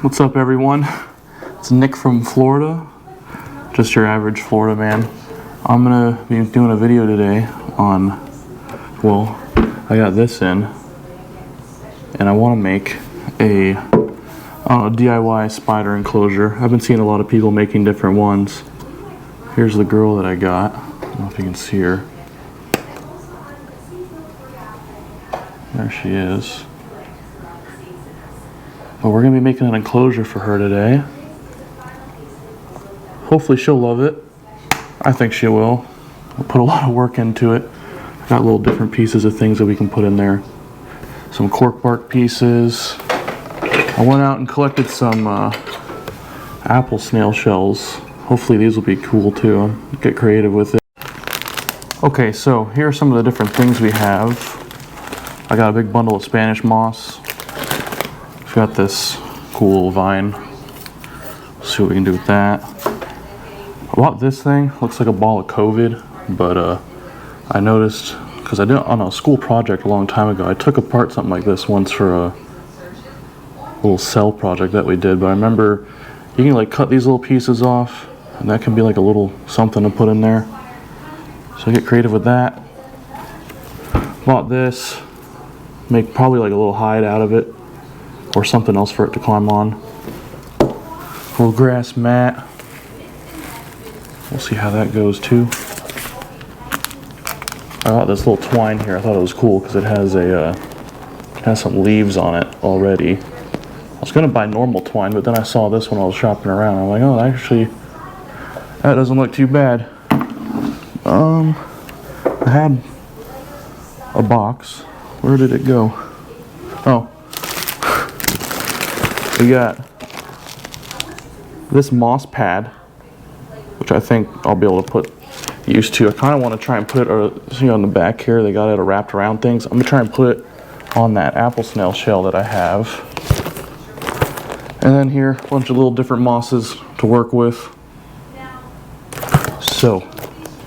What's up, everyone? It's Nick from Florida, just your average Florida man. I'm gonna be doing a video today on, well, I got this in, and I want to make a DIY spider enclosure. I've been seeing a lot of people making different ones. Here's the girl that I got. I don't know if you can see her. There she is. But we're going to be making an enclosure for her today. Hopefully she'll love it. I think she will. We'll put a lot of work into it. I got little different pieces of things that we can put in there. Some cork bark pieces. I went out and collected some apple snail shells. Hopefully these will be cool too. I'll get creative with it. Okay, so here are some of the different things we have. I got a big bundle of Spanish moss. We've got this cool little vine. Let's see what we can do with that. I bought this thing. Looks like a ball of COVID, but I noticed, because I did it on a school project a long time ago, I took apart something like this once for a little cell project that we did, but I remember you can like cut these little pieces off, and that can be like a little something to put in there. So I get creative with that. Bought this. Make probably like a little hide out of it, or something else for it to climb on. Little grass mat. We'll see how that goes too. I got this little twine here. I thought it was cool because it has some leaves on it already. I was gonna buy normal twine, but then I saw this when I was shopping around. I'm like, oh, actually, that doesn't look too bad. I had a box. Where did it go? Oh. We got this moss pad, which I think I'll be able to put use to. I kind of want to try and put it, see on the back here, they got it wrapped around things. I'm going to try and put it on that apple snail shell that I have. And then here, a bunch of little different mosses to work with. So,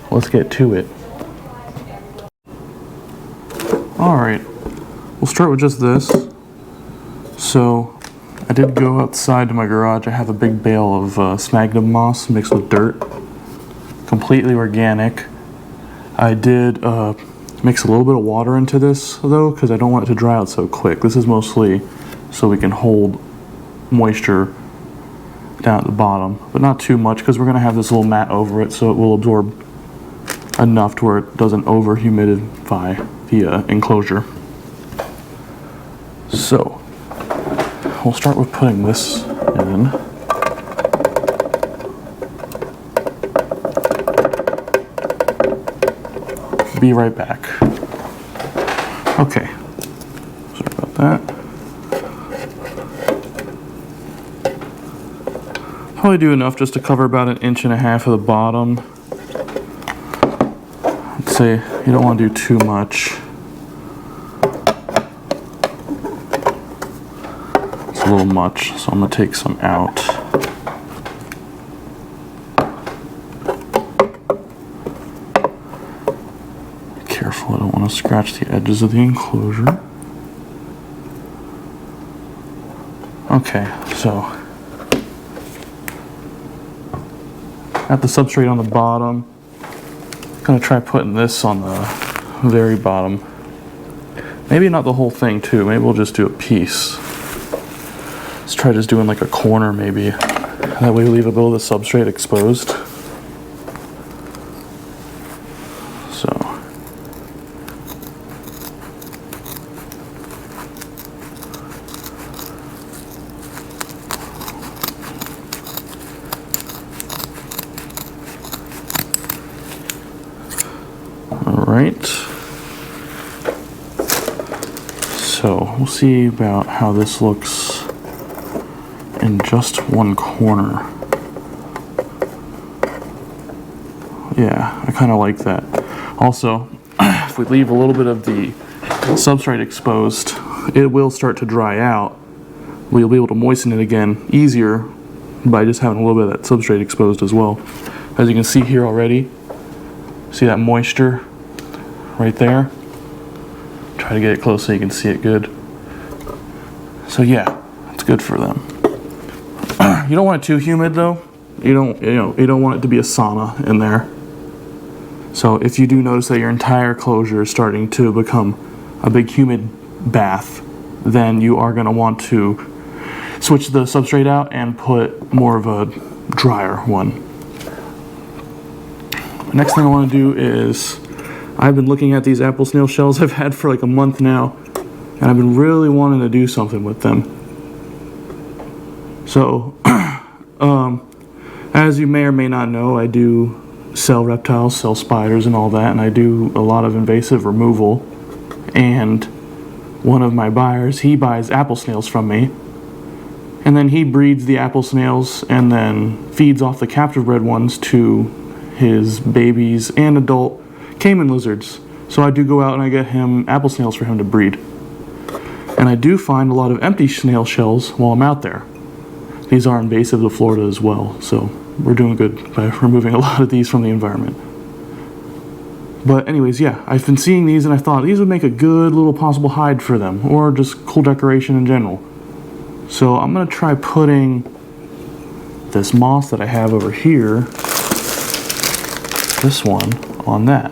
let's get to it. Alright, we'll start with just this. So, I did go outside to my garage. I have a big bale of sphagnum moss mixed with dirt. Completely organic. I did mix a little bit of water into this though, because I don't want it to dry out so quick. This is mostly so we can hold moisture down at the bottom, but not too much because we're going to have this little mat over it, so it will absorb enough to where it doesn't over humidify the enclosure. So we'll start with putting this in. Be right back. Okay, sorry about that. Probably do enough just to cover about 1.5 inches of the bottom. I'd say you don't want to do too much. It's a little much, so I'm going to take some out. Be careful, I don't want to scratch the edges of the enclosure. Okay, so got the substrate on the bottom. Gonna try putting this on the very bottom. Maybe not the whole thing too. Maybe we'll just do a piece. Let's try just doing like a corner maybe. That way we leave a little of the substrate exposed. So. Alright. So we'll see about how this looks in just one corner. Yeah, I kind of like that. Also, if we leave a little bit of the substrate exposed, it will start to dry out. We'll be able to moisten it again easier by just having a little bit of that substrate exposed as well. As you can see here already, see that moisture right there? Try to get it close so you can see it good. So yeah, it's good for them. You don't want it too humid though. You don't want it to be a sauna in there. So if you do notice that your entire enclosure is starting to become a big humid bath, then you are going to want to switch the substrate out and put more of a drier one. Next thing I want to do is, I've been looking at these apple snail shells I've had for like a month now, and I've been really wanting to do something with them. So, as you may or may not know, I do sell reptiles, sell spiders and all that, and I do a lot of invasive removal. And one of my buyers, he buys apple snails from me, and then he breeds the apple snails and then feeds off the captive bred ones to his babies and adult caiman lizards. So I do go out and I get him apple snails for him to breed. And I do find a lot of empty snail shells while I'm out there. These are invasive to Florida as well, so we're doing good by removing a lot of these from the environment. But anyways, yeah, I've been seeing these and I thought these would make a good little possible hide for them, or just cool decoration in general. So I'm going to try putting this moss that I have over here, this one, on that.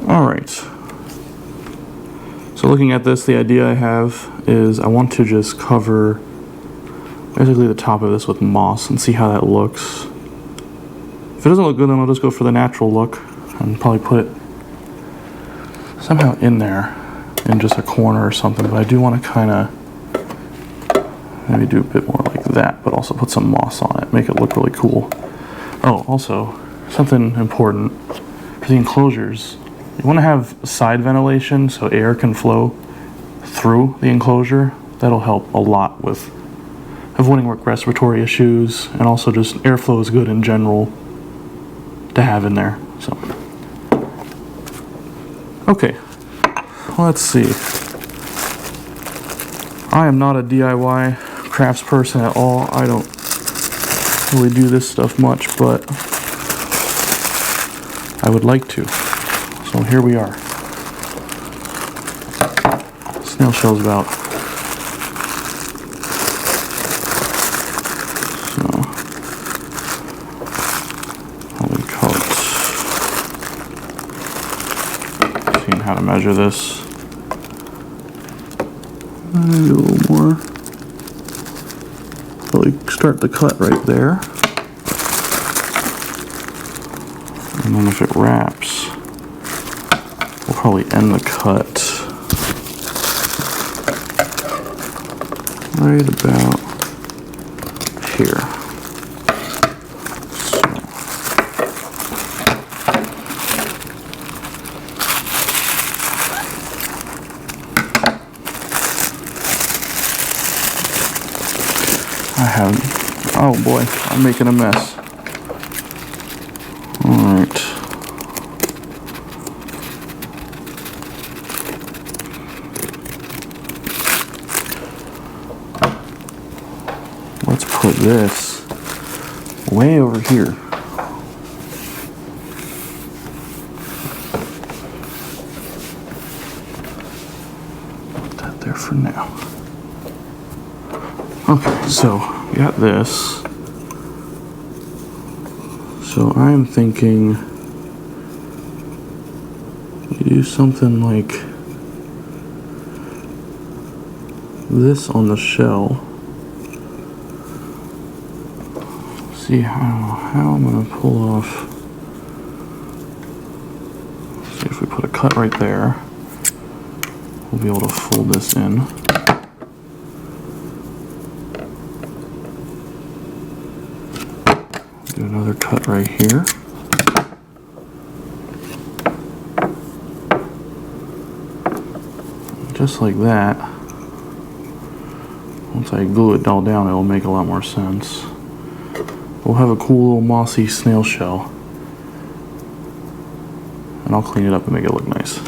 Alright. So looking at this, the idea I have is I want to just cover basically the top of this with moss and see how that looks. If it doesn't look good, then I'll just go for the natural look and probably put it somehow in there in just a corner or something. But I do want to kind of maybe do a bit more like that, but also put some moss on it, make it look really cool. Oh, also, something important for the enclosures. You want to have side ventilation so air can flow through the enclosure. That'll help a lot with avoiding respiratory issues, and also just airflow is good in general to have in there. So, okay, let's see. I am not a DIY crafts person at all. I don't really do this stuff much, but I would like to. So here we are. Snail shell's about. So, probably cut. Seeing how to measure this. Maybe a little more. Probably start the cut right there. And then if it wraps, we'll probably end the cut right about here. Oh boy, I'm making a mess. Alright. Let's put this way over here. Put that there for now. Okay, so we got this. So I'm thinking we do something like this on the shell. See how I'm gonna pull off. See if we put a cut right there, we'll be able to fold this in. Do another cut right here. Just like that. Once I glue it all down, it'll make a lot more sense. We'll have a cool little mossy snail shell. And I'll clean it up and make it look nice.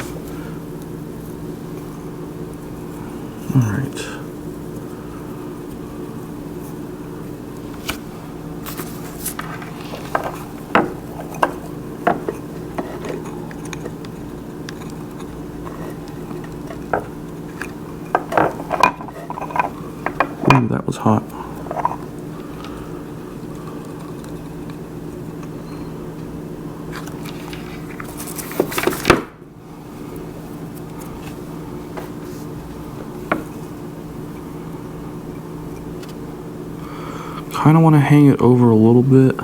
Alright. Ooh, that was hot. Kind of want to hang it over a little bit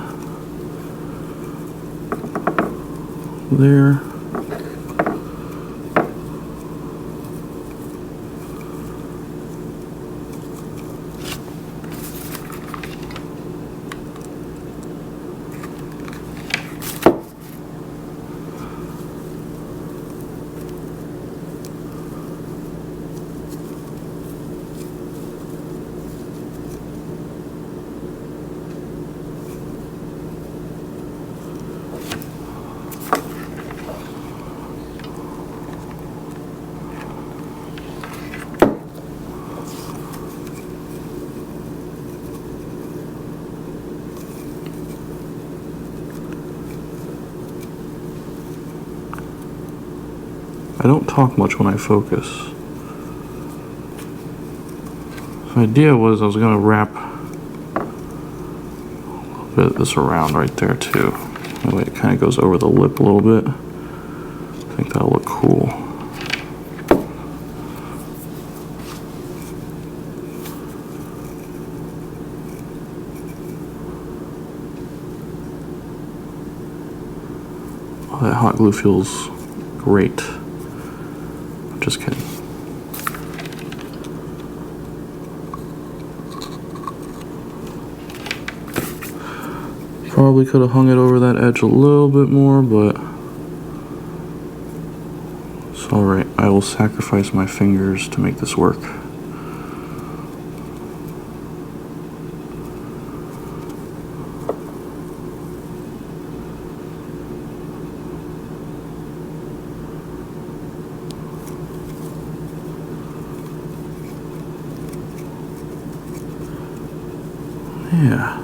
there. I don't talk much when I focus. The idea was I was going to wrap a little bit of this around right there too. That way it kind of goes over the lip a little bit. I think that'll look cool. Oh, that hot glue feels great. Just kidding. Probably could have hung it over that edge a little bit more, but it's alright. I will sacrifice my fingers to make this work. Yeah.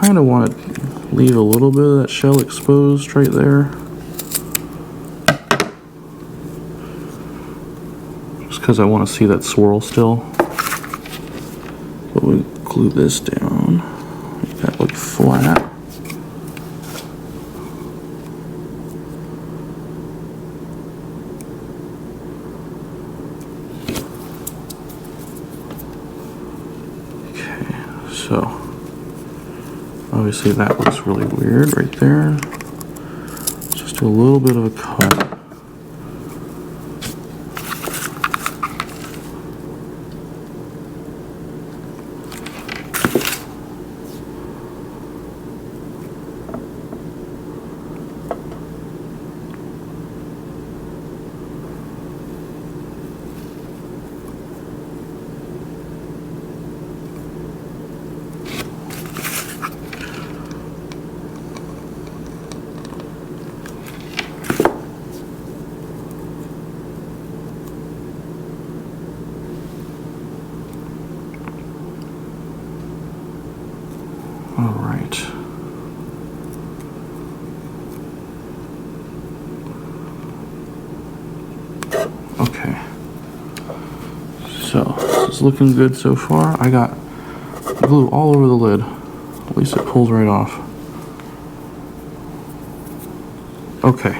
Kind of want to leave a little bit of that shell exposed right there. Just because I want to see that swirl still. But we glue this down. Make that look flat. Okay, so obviously that looks really weird right there. Let's just do a little bit of a cut. All right. Okay. So, this is looking good so far. I got glue all over the lid. At least it pulls right off. Okay.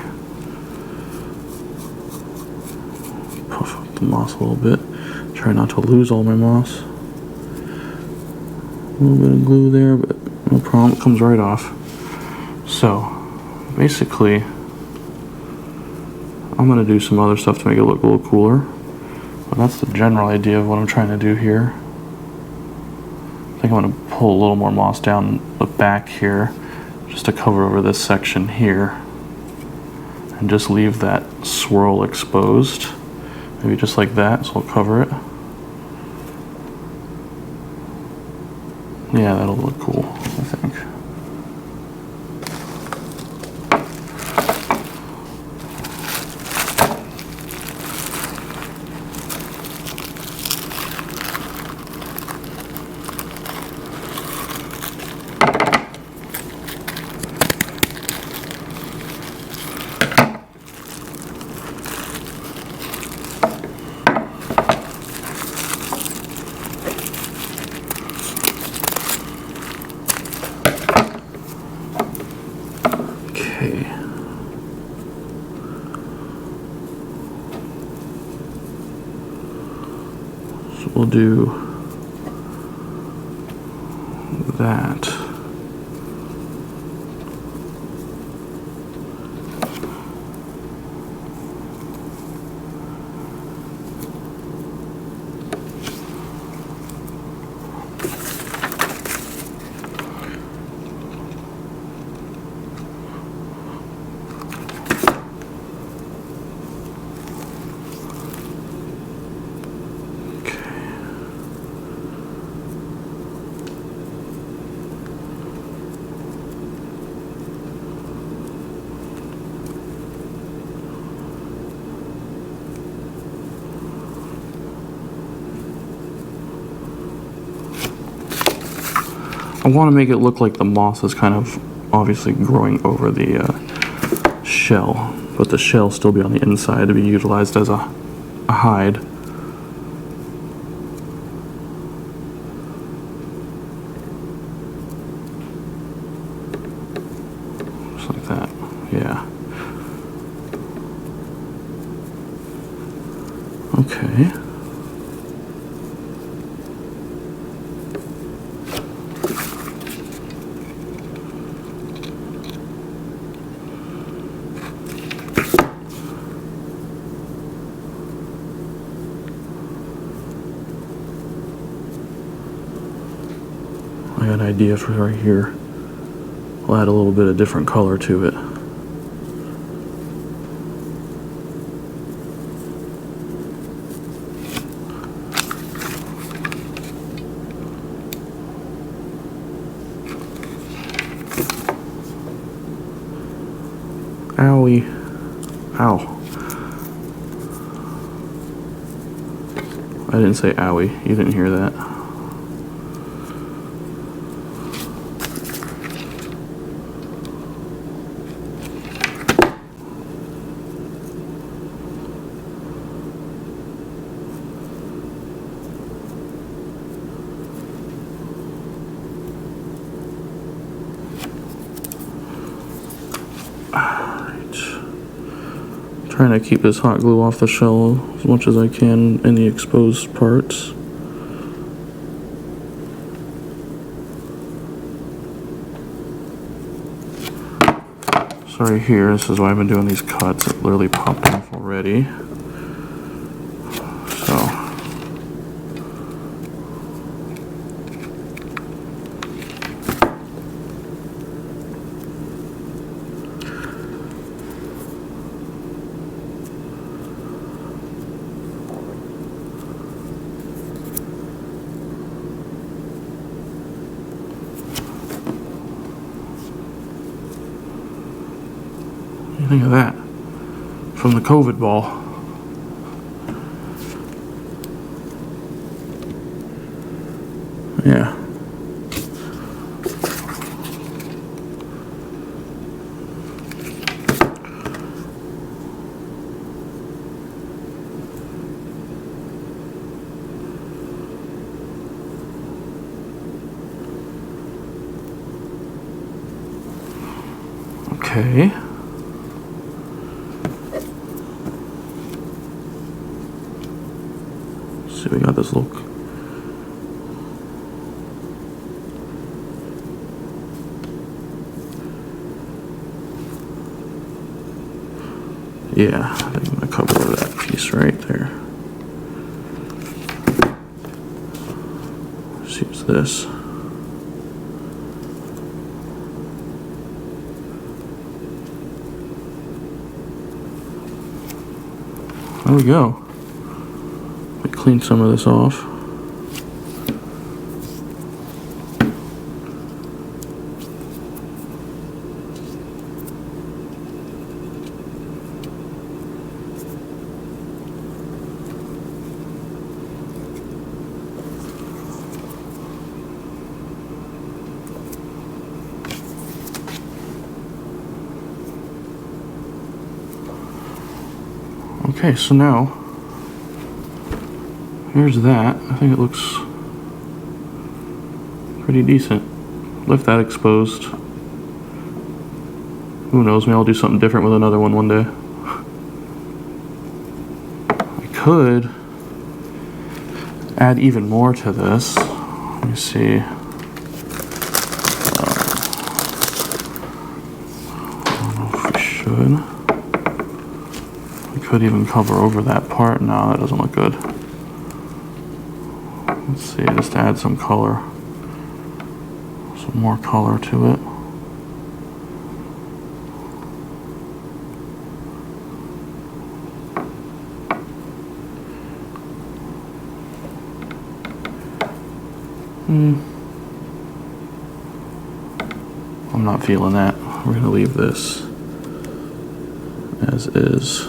Puff up the moss a little bit. Try not to lose all my moss. A little bit of glue there, but no problem, it comes right off. So, basically, I'm gonna do some other stuff to make it look a little cooler. But that's the general idea of what I'm trying to do here. I think I'm going to pull a little more moss down the back here just to cover over this section here and just leave that swirl exposed. Maybe just like that, so I'll cover it. Yeah, that'll look cool, I think. We'll do that. I want to make it look like the moss is kind of obviously growing over the shell, but the shell still be on the inside to be utilized as a hide. Just like that, yeah. Okay. I got an idea for right here. We'll add a little bit of different color to it. Owie. Ow. I didn't say owie. You didn't hear that. Trying to keep this hot glue off the shell as much as I can in the exposed parts. Sorry here, this is why I've been doing these cuts. It literally popped off already. So. Think of that from the COVID ball. Yeah. Okay. See, we got this look. Yeah, I think I'm gonna cover that piece right there. this. There we go. Let me clean some of this off. Okay, so now, here's that. I think it looks pretty decent. Left that exposed. Who knows, maybe I'll do something different with another one day. I could add even more to this. Let me see. I don't know if we should. Could even cover over that part. No, that doesn't look good. Let's see, just add some color. Some more color to it. I'm not feeling that. We're gonna leave this as is.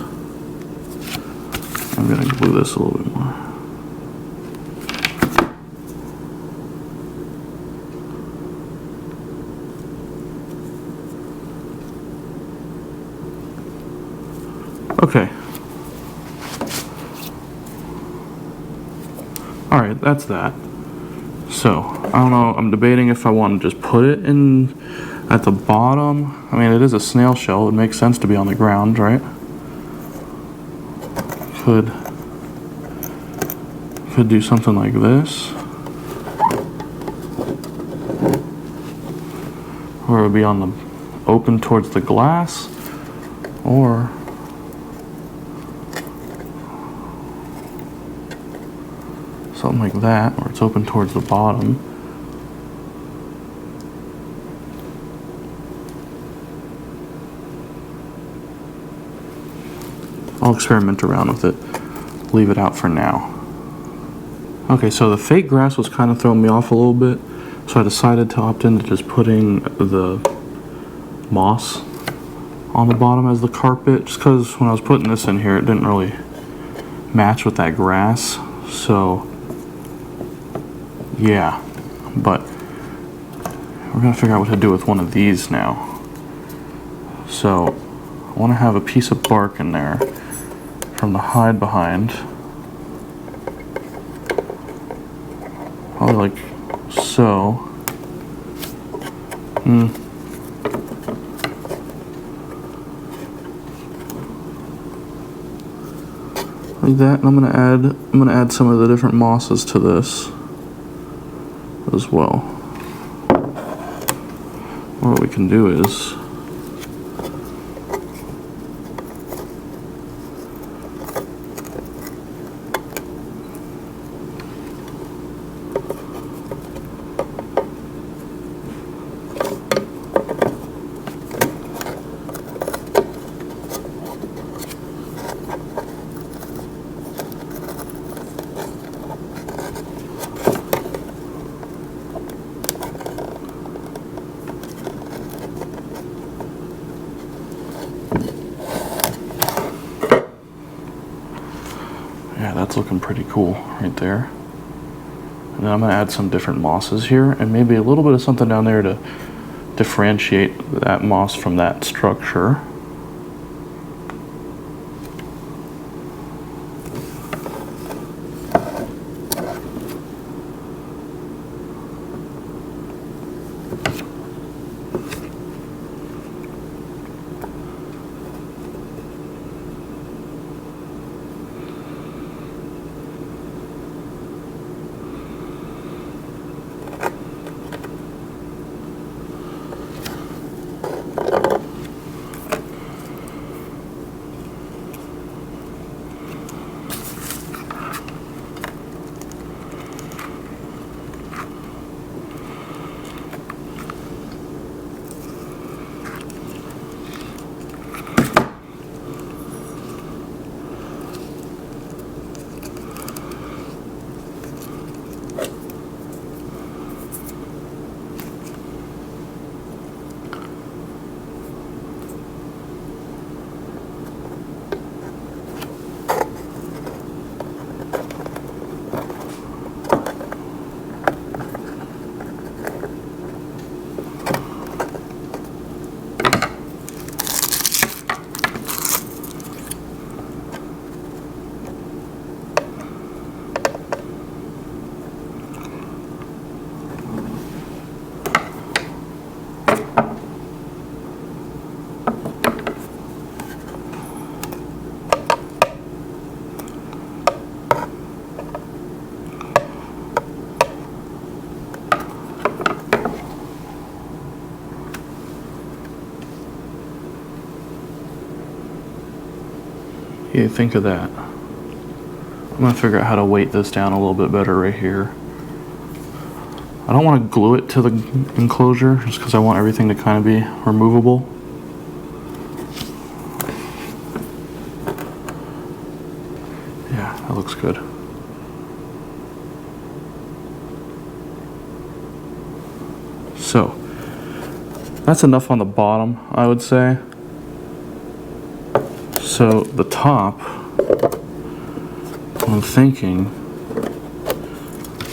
I'm gonna glue this a little bit more. Okay. Alright, that's that. So, I don't know, I'm debating if I want to just put it in at the bottom. I mean, it is a snail shell, it makes sense to be on the ground, right? Could do something like this, or it would be on the open towards the glass, or something like that, where it's open towards the bottom. I'll experiment around with it, leave it out for now. Okay, so the fake grass was kind of throwing me off a little bit, so I decided to opt into just putting the moss on the bottom as the carpet, just because when I was putting this in here, it didn't really match with that grass. So, yeah, but we're gonna figure out what to do with one of these now. So, I want to have a piece of bark in there from the hide behind. Probably like so. Like that, and I'm gonna add some of the different mosses to this as well. What we can do is yeah, that's looking pretty cool right there. And then I'm gonna add some different mosses here and maybe a little bit of something down there to differentiate that moss from that structure. What do you think of that? I'm gonna figure out how to weight this down a little bit better right here. I don't want to glue it to the enclosure just because I want everything to kind of be removable. Yeah, that looks good. So, that's enough on the bottom, I would say. So, the top, I'm thinking,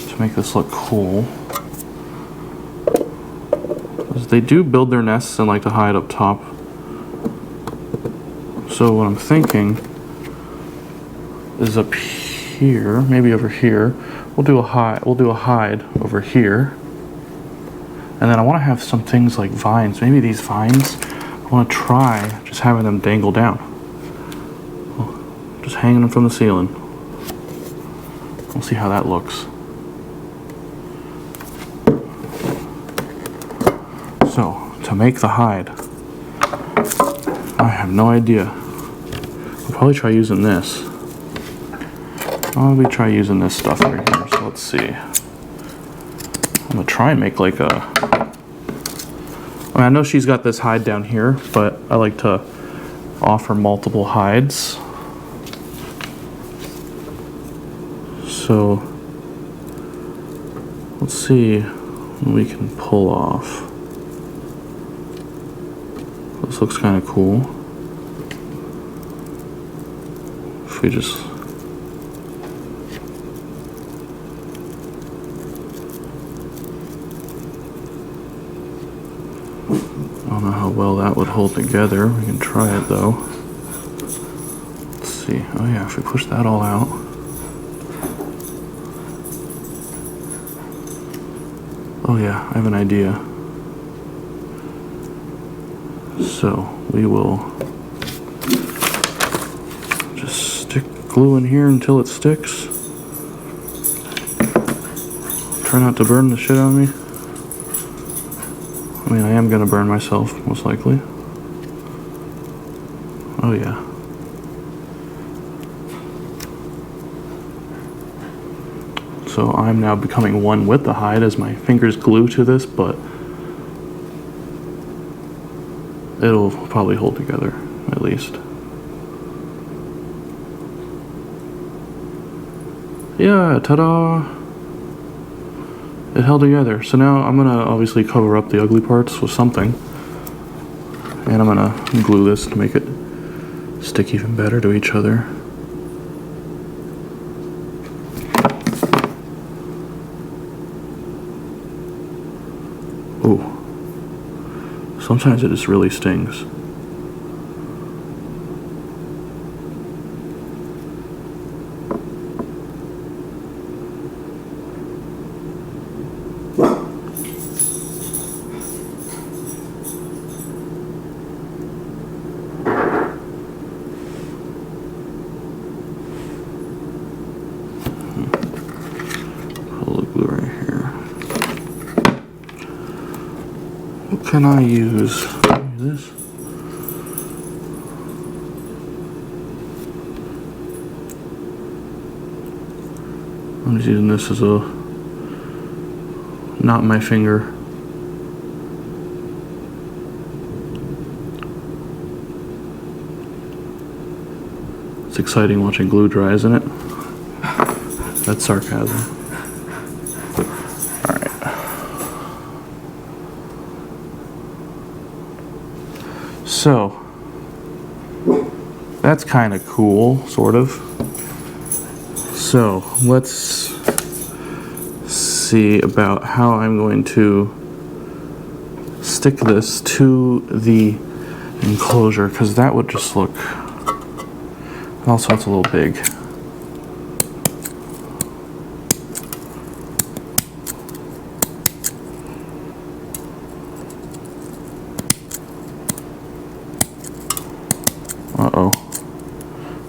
to make this look cool, is they do build their nests and like to hide up top. So what I'm thinking is up here, maybe over here, we'll do a hide over here. And then I want to have some things like vines. Maybe these vines, I want to try just having them dangle down. Just hanging them from the ceiling. We'll see how that looks. So, to make the hide, I have no idea. I'll probably try using this. I'll maybe try using this stuff right here. So let's see. I'm gonna try and make like a... I know she's got this hide down here, but I like to offer multiple hides. So let's see what we can pull off. This looks kind of cool. If we just... I don't know how well that would hold together. We can try it though. Let's see. Oh yeah, if we push that all out. Oh yeah, I have an idea. So we will just stick glue in here until it sticks. Try not to burn the shit out of me. I mean, I am gonna burn myself, most likely. Oh yeah. So I'm now becoming one with the hide as my fingers glue to this, but it'll probably hold together, at least. Yeah, ta-da! It held together. So now I'm gonna obviously cover up the ugly parts with something. And I'm gonna glue this to make it stick even better to each other. Ooh. Sometimes it just really stings. What can I use? This? I'm just using this as a, not my finger. It's exciting watching glue dry, isn't it? That's sarcasm. So, that's kind of cool, sort of. So, let's see about how I'm going to stick this to the enclosure, because that would just look... Also, it's a little big. Uh-oh.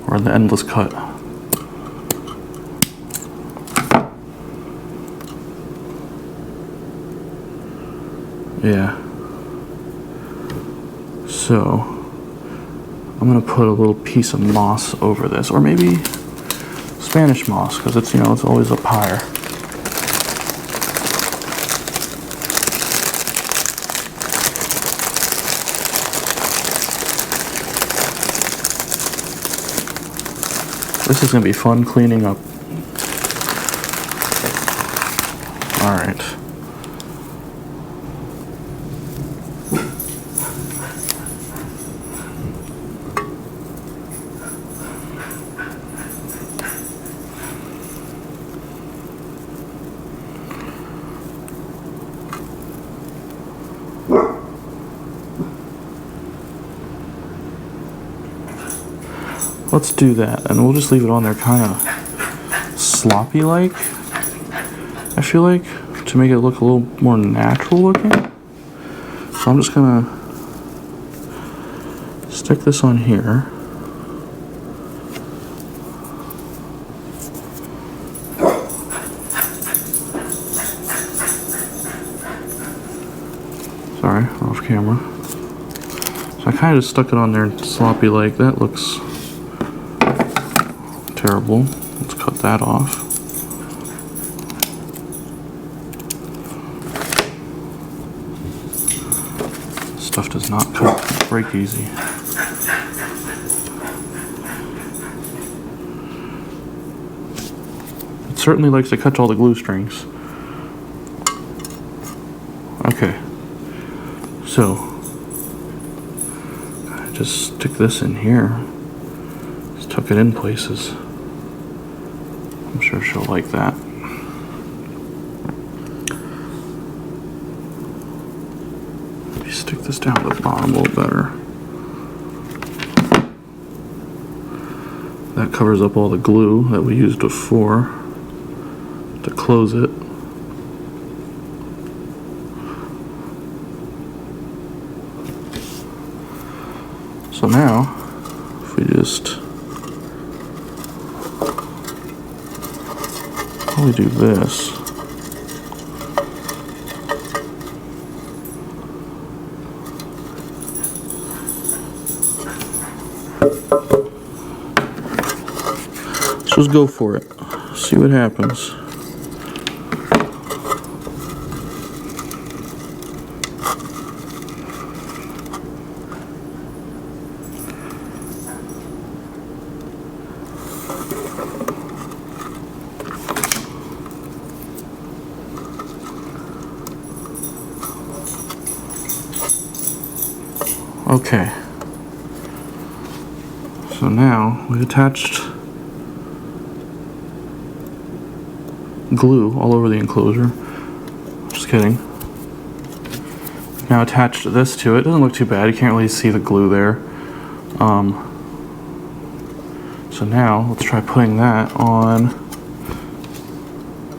We're in the endless cut. Yeah. So, I'm gonna put a little piece of moss over this, or maybe Spanish moss, because it's, you know, it's always up higher. This is gonna be fun cleaning up. All right. Let's do that, and we'll just leave it on there kind of sloppy like, I feel like, to make it look a little more natural looking. So I'm just gonna stick this on here. Sorry, off camera. So I kind of just stuck it on there sloppy like. That looks terrible. Let's cut that off. Stuff does not break easy. It certainly likes to catch all the glue strings. Okay, so I just stick this in here. Just tuck it in places. I'm sure she'll like that. Maybe stick this down to the bottom a little better. That covers up all the glue that we used before to close it. So now, if we just probably do this. Let's just go for it. See what happens. Okay, so now we attached glue all over the enclosure. Just kidding. Now attached this to it. Doesn't look too bad. You can't really see the glue there. So now let's try putting that on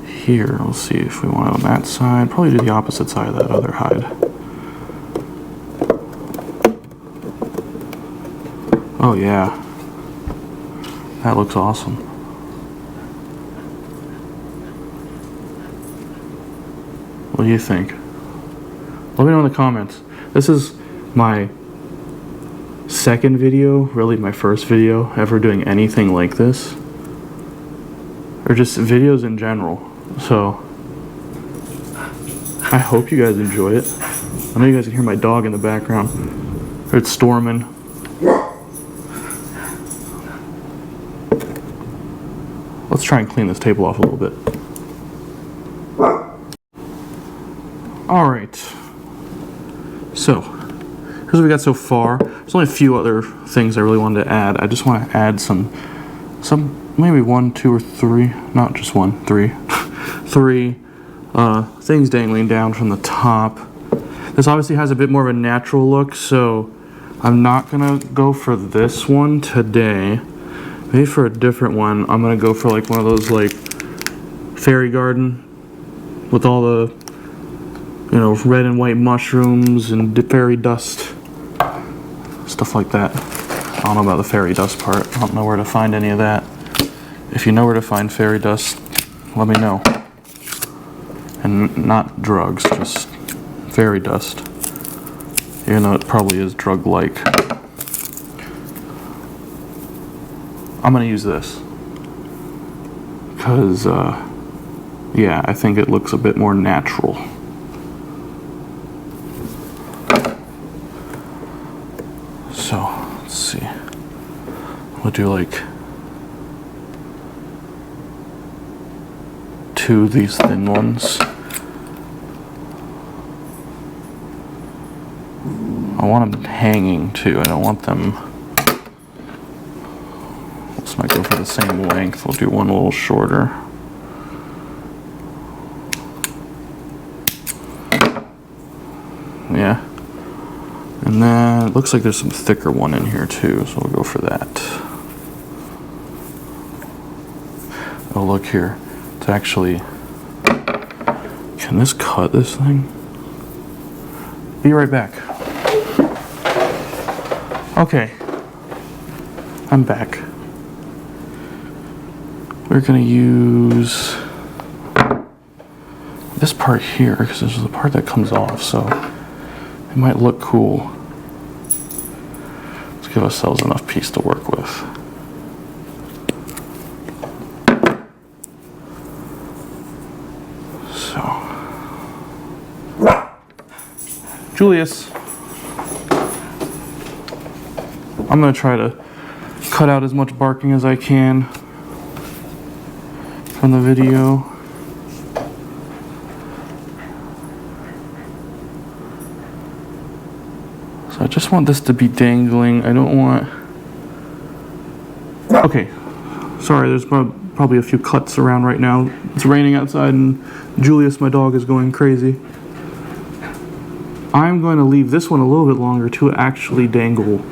here. Let's see if we want it on that side. Probably do the opposite side of that other hide. Oh yeah, that looks awesome. What do you think? Let me know in the comments. This is my second video, really my first video ever doing anything like this. Or just videos in general. So, I hope you guys enjoy it. I know you guys can hear my dog in the background. It's storming. Let's try and clean this table off a little bit. Alright. So, here's what we got so far. There's only a few other things I really wanted to add. I just want to add some maybe 1, 2, or 3, not just 1, 3, 3 things dangling down from the top. This obviously has a bit more of a natural look, so I'm not gonna go for this one today. Maybe for a different one, I'm gonna go for like one of those like fairy garden with all the, you know, red and white mushrooms and fairy dust, stuff like that. I don't know about the fairy dust part. I don't know where to find any of that. If you know where to find fairy dust, let me know. And not drugs, just fairy dust. Even though it probably is drug-like. I'm gonna use this. Because, yeah, I think it looks a bit more natural. So, let's see. We'll do like 2 of these thin ones. I want them hanging too. I don't want them. This might go for the same length. We'll do one a little shorter. Yeah. And then it looks like there's some thicker one in here too, so we'll go for that. Oh, look here. It's actually. Can this cut this thing? Be right back. Okay. I'm back. We're gonna use this part here because this is the part that comes off, so it might look cool. Let's give ourselves enough piece to work with. So, Julius, I'm gonna try to cut out as much barking as I can from the video. So I just want this to be dangling. I don't want... Okay, sorry, there's probably a few cuts around right now. It's raining outside and Julius, my dog, is going crazy. I'm going to leave this one a little bit longer to actually dangle,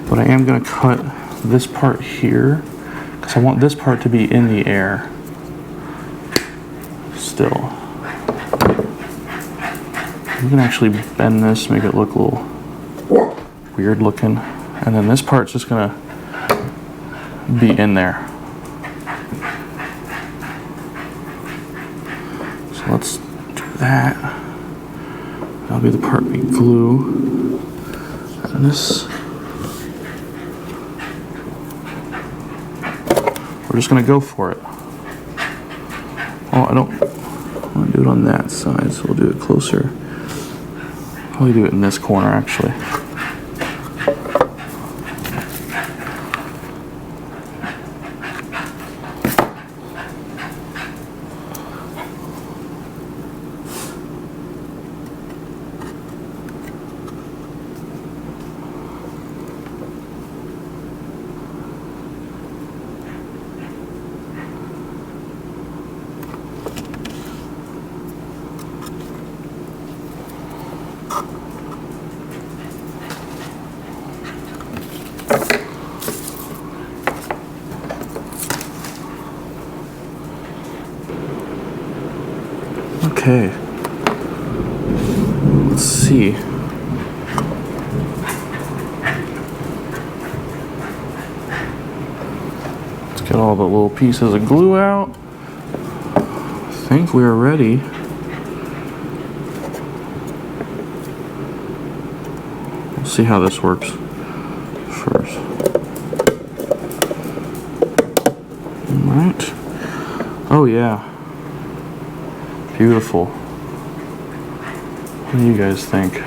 but I am going to cut this part here because I want this part to be in the air still. You can actually bend this, make it look a little weird looking, and then this part's just gonna be in there. So let's do that. That'll be the part we glue. And this, we're just gonna go for it. Oh, I don't want to do it on that side, so we'll do it closer. Probably do it in this corner actually. Okay, let's see. Let's get all the little pieces of glue out. I think we're ready. We'll see how this works first. All right. Oh yeah. Beautiful. What do you guys think?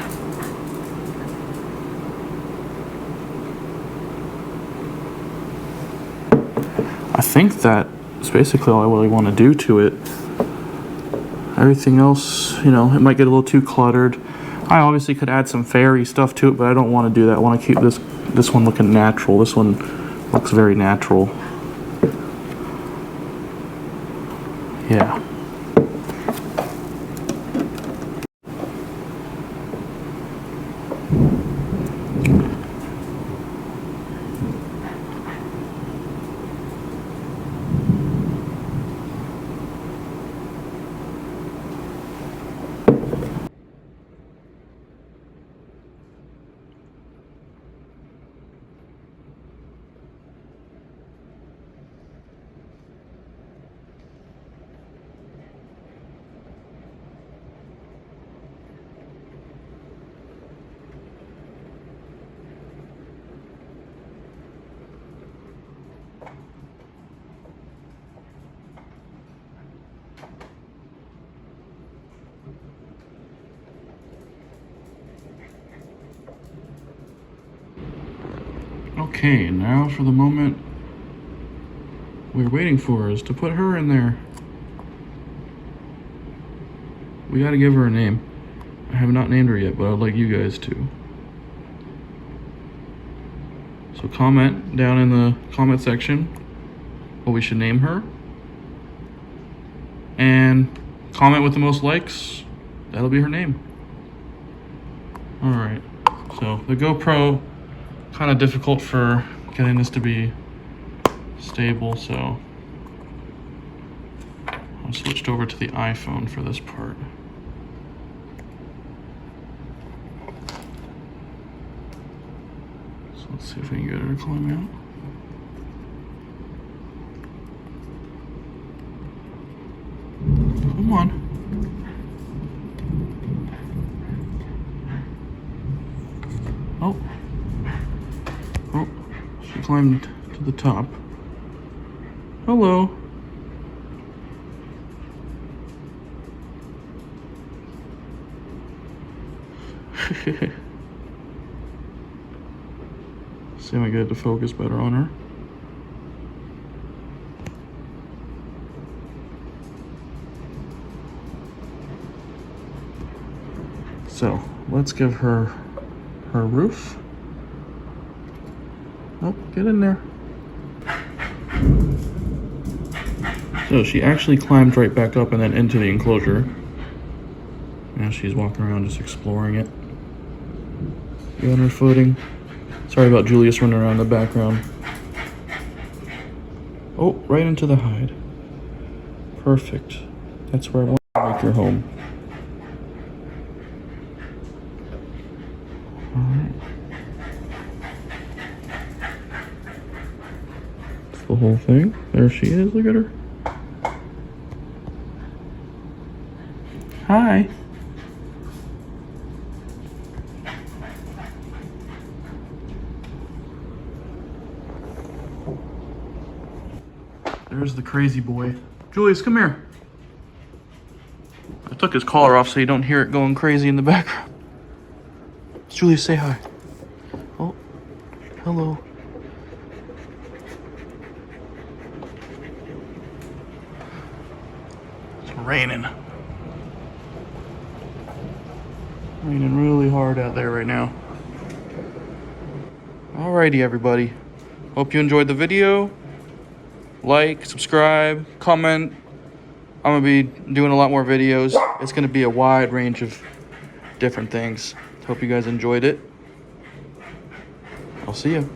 I think that's basically all I really want to do to it. Everything else, you know, it might get a little too cluttered. I obviously could add some fairy stuff to it, but I don't want to do that. I want to keep this one looking natural. This one looks very natural. Yeah. Okay, now for the moment we're waiting for is to put her in there. We gotta give her a name. I have not named her yet, but I'd like you guys to. So comment down in the comment section what we should name her. And comment with the most likes. That'll be her name. Alright, so the GoPro, kind of difficult for getting this to be stable, so I switched over to the iPhone for this part. So let's see if we can get her to climb out. Come on. Oh. Oh, she climbed to the top. Hello. See if I get it to focus better on her. So let's give her her roof. Oh, get in there. So she actually climbed right back up and then into the enclosure. Now she's walking around just exploring it. Get on her footing. Sorry about Julius running around in the background. Oh, right into the hide. Perfect. That's where I want to make your home. Alright. That's the whole thing. There she is. Look at her. Hi. There's the crazy boy. Julius, come here. I took his collar off so you don't hear it going crazy in the background. Julius, say hi. Oh, hello. It's raining. Raining really hard out there right now. Alrighty, everybody. Hope you enjoyed the video. Like, subscribe, comment. I'm gonna be doing a lot more videos. It's gonna be a wide range of different things. Hope you guys enjoyed it. I'll see you.